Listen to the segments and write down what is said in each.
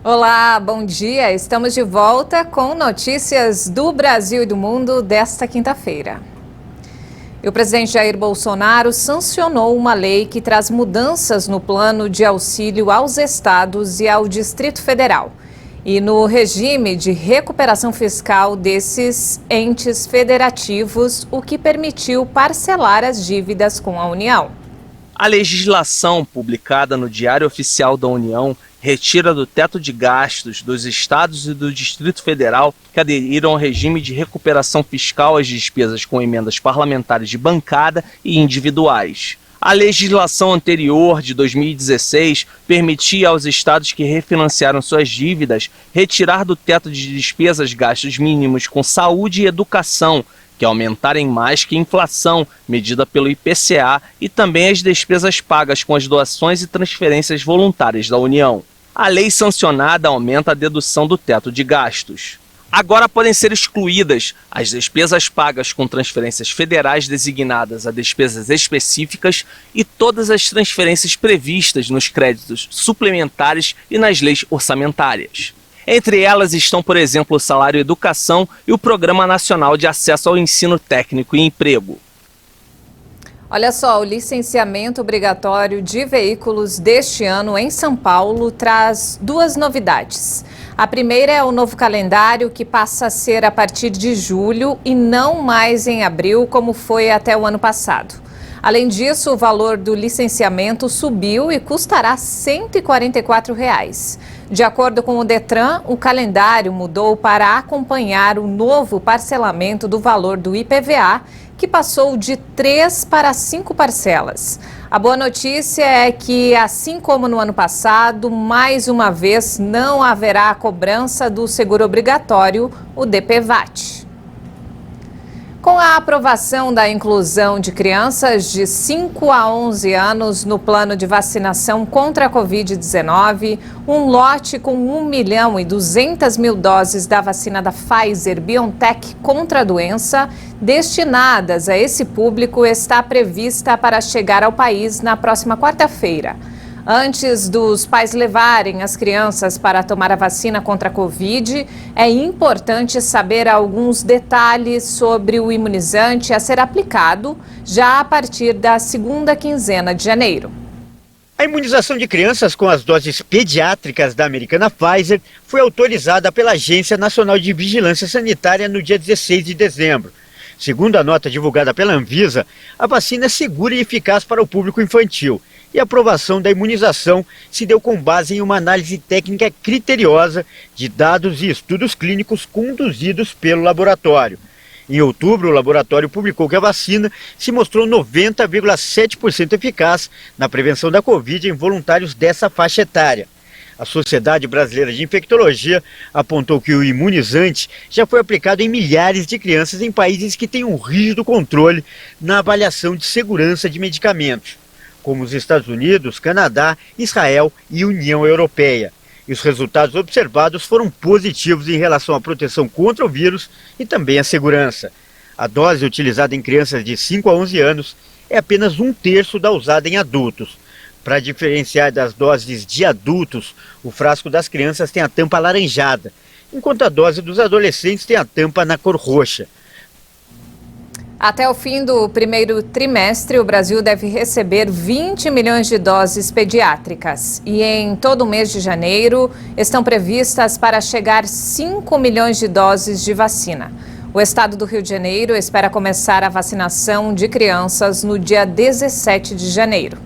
Olá, bom dia. Estamos de volta com notícias do Brasil e do mundo desta quinta-feira. E o presidente Jair Bolsonaro sancionou uma lei que traz mudanças no plano de auxílio aos estados e ao Distrito Federal e no regime de recuperação fiscal desses entes federativos, o que permitiu parcelar as dívidas com a União. A legislação publicada no Diário Oficial da União retira do teto de gastos dos estados e do Distrito Federal que aderiram ao regime de recuperação fiscal as despesas com emendas parlamentares de bancada e individuais. A legislação anterior, de 2016, permitia aos estados que refinanciaram suas dívidas retirar do teto de despesas gastos mínimos com saúde e educação, que aumentarem mais que a inflação, medida pelo IPCA, e também as despesas pagas com as doações e transferências voluntárias da União. A lei sancionada aumenta a dedução do teto de gastos. Agora podem ser excluídas as despesas pagas com transferências federais designadas a despesas específicas e todas as transferências previstas nos créditos suplementares e nas leis orçamentárias. Entre elas estão, por exemplo, o Salário Educação e o Programa Nacional de Acesso ao Ensino Técnico e Emprego. Olha só, o licenciamento obrigatório de veículos deste ano em São Paulo traz duas novidades. A primeira é o novo calendário, que passa a ser a partir de julho e não mais em abril, como foi até o ano passado. Além disso, o valor do licenciamento subiu e custará R$ 144. De acordo com o Detran, o calendário mudou para acompanhar o novo parcelamento do valor do IPVA, que passou de 3 para 5 parcelas. A boa notícia é que, assim como no ano passado, mais uma vez não haverá a cobrança do seguro obrigatório, o DPVAT. Com a aprovação da inclusão de crianças de 5 a 11 anos no plano de vacinação contra a Covid-19, um lote com 1.200.000 doses da vacina da Pfizer-BioNTech contra a doença, destinadas a esse público, está prevista para chegar ao país na próxima quarta-feira. Antes dos pais levarem as crianças para tomar a vacina contra a Covid, é importante saber alguns detalhes sobre o imunizante a ser aplicado já a partir da segunda quinzena de janeiro. A imunização de crianças com as doses pediátricas da americana Pfizer foi autorizada pela Agência Nacional de Vigilância Sanitária no dia 16 de dezembro. Segundo a nota divulgada pela Anvisa, a vacina é segura e eficaz para o público infantil. E a aprovação da imunização se deu com base em uma análise técnica criteriosa de dados e estudos clínicos conduzidos pelo laboratório. Em outubro, o laboratório publicou que a vacina se mostrou 90,7% eficaz na prevenção da Covid em voluntários dessa faixa etária. A Sociedade Brasileira de Infectologia apontou que o imunizante já foi aplicado em milhares de crianças em países que têm um rígido controle na avaliação de segurança de medicamentos, como os Estados Unidos, Canadá, Israel e União Europeia. E os resultados observados foram positivos em relação à proteção contra o vírus e também à segurança. A dose utilizada em crianças de 5 a 11 anos é apenas 1/3 da usada em adultos. Para diferenciar das doses de adultos, o frasco das crianças tem a tampa alaranjada, enquanto a dose dos adolescentes tem a tampa na cor roxa. Até o fim do primeiro trimestre, o Brasil deve receber 20 milhões de doses pediátricas. E em todo o mês de janeiro, estão previstas para chegar 5 milhões de doses de vacina. O estado do Rio de Janeiro espera começar a vacinação de crianças no dia 17 de janeiro.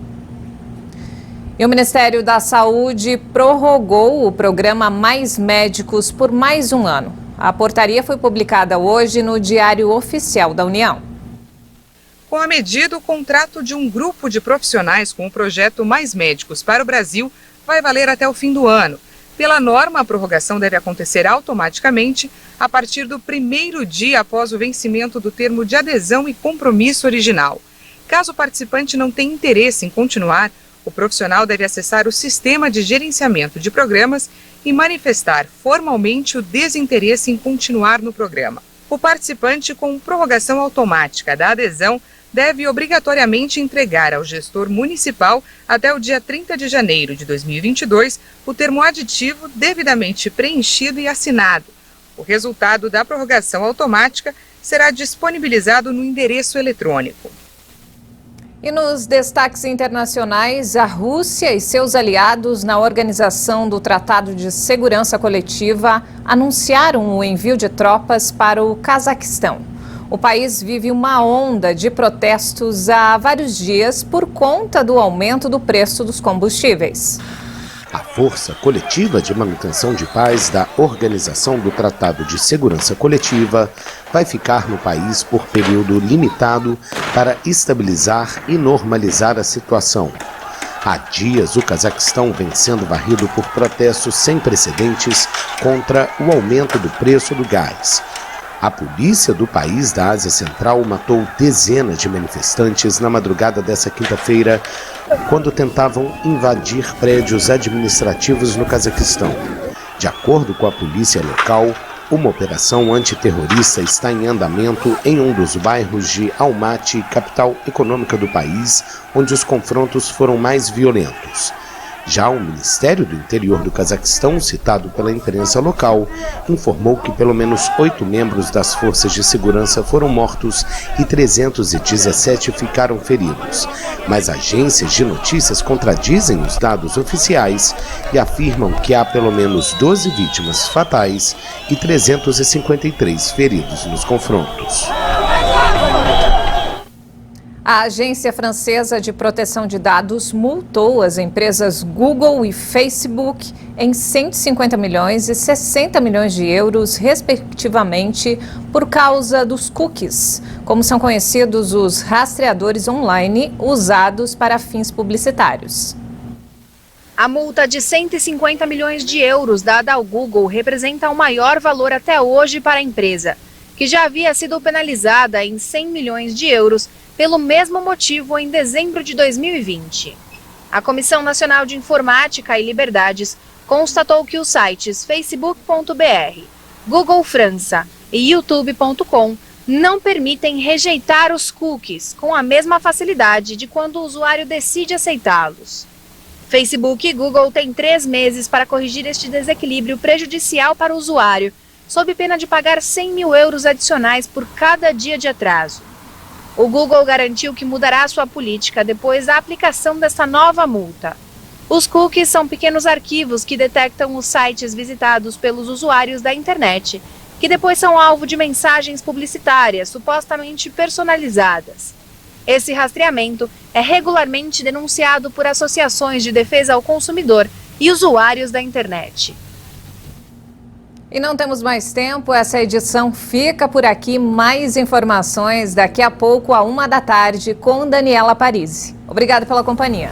E o Ministério da Saúde prorrogou o programa Mais Médicos por mais um ano. A portaria foi publicada hoje no Diário Oficial da União. Com a medida, o contrato de um grupo de profissionais com o projeto Mais Médicos para o Brasil vai valer até o fim do ano. Pela norma, a prorrogação deve acontecer automaticamente a partir do primeiro dia após o vencimento do termo de adesão e compromisso original. Caso o participante não tenha interesse em continuar, o profissional deve acessar o sistema de gerenciamento de programas e manifestar formalmente o desinteresse em continuar no programa. O participante com prorrogação automática da adesão deve obrigatoriamente entregar ao gestor municipal, até o dia 30 de janeiro de 2022, o termo aditivo devidamente preenchido e assinado. O resultado da prorrogação automática será disponibilizado no endereço eletrônico. E nos destaques internacionais, a Rússia e seus aliados na Organização do Tratado de Segurança Coletiva anunciaram o envio de tropas para o Cazaquistão. O país vive uma onda de protestos há vários dias por conta do aumento do preço dos combustíveis. A Força Coletiva de Manutenção de Paz da Organização do Tratado de Segurança Coletiva vai ficar no país por período limitado para estabilizar e normalizar a situação. Há dias, o Cazaquistão vem sendo varrido por protestos sem precedentes contra o aumento do preço do gás. A polícia do país da Ásia Central matou dezenas de manifestantes na madrugada dessa quinta-feira, quando tentavam invadir prédios administrativos no Cazaquistão. De acordo com a polícia local, uma operação antiterrorista está em andamento em um dos bairros de Almaty, capital econômica do país, onde os confrontos foram mais violentos. Já o Ministério do Interior do Cazaquistão, citado pela imprensa local, informou que pelo menos 8 membros das forças de segurança foram mortos e 317 ficaram feridos. Mas agências de notícias contradizem os dados oficiais e afirmam que há pelo menos 12 vítimas fatais e 353 feridos nos confrontos. A Agência Francesa de Proteção de Dados multou as empresas Google e Facebook em 150 milhões e 60 milhões de euros, respectivamente, por causa dos cookies, como são conhecidos os rastreadores online usados para fins publicitários. A multa de 150 milhões de euros dada ao Google representa o maior valor até hoje para a empresa, que já havia sido penalizada em 100 milhões de euros pelo mesmo motivo em dezembro de 2020. A Comissão Nacional de Informática e Liberdades constatou que os sites facebook.br, Google França e youtube.com não permitem rejeitar os cookies com a mesma facilidade de quando o usuário decide aceitá-los. Facebook e Google têm 3 meses para corrigir este desequilíbrio prejudicial para o usuário, sob pena de pagar 100 mil euros adicionais por cada dia de atraso. O Google garantiu que mudará sua política depois da aplicação dessa nova multa. Os cookies são pequenos arquivos que detectam os sites visitados pelos usuários da internet, que depois são alvo de mensagens publicitárias supostamente personalizadas. Esse rastreamento é regularmente denunciado por associações de defesa ao consumidor e usuários da internet. E não temos mais tempo, essa edição fica por aqui. Mais informações daqui a pouco, à 1 da tarde, com Daniela Parisi. Obrigada pela companhia.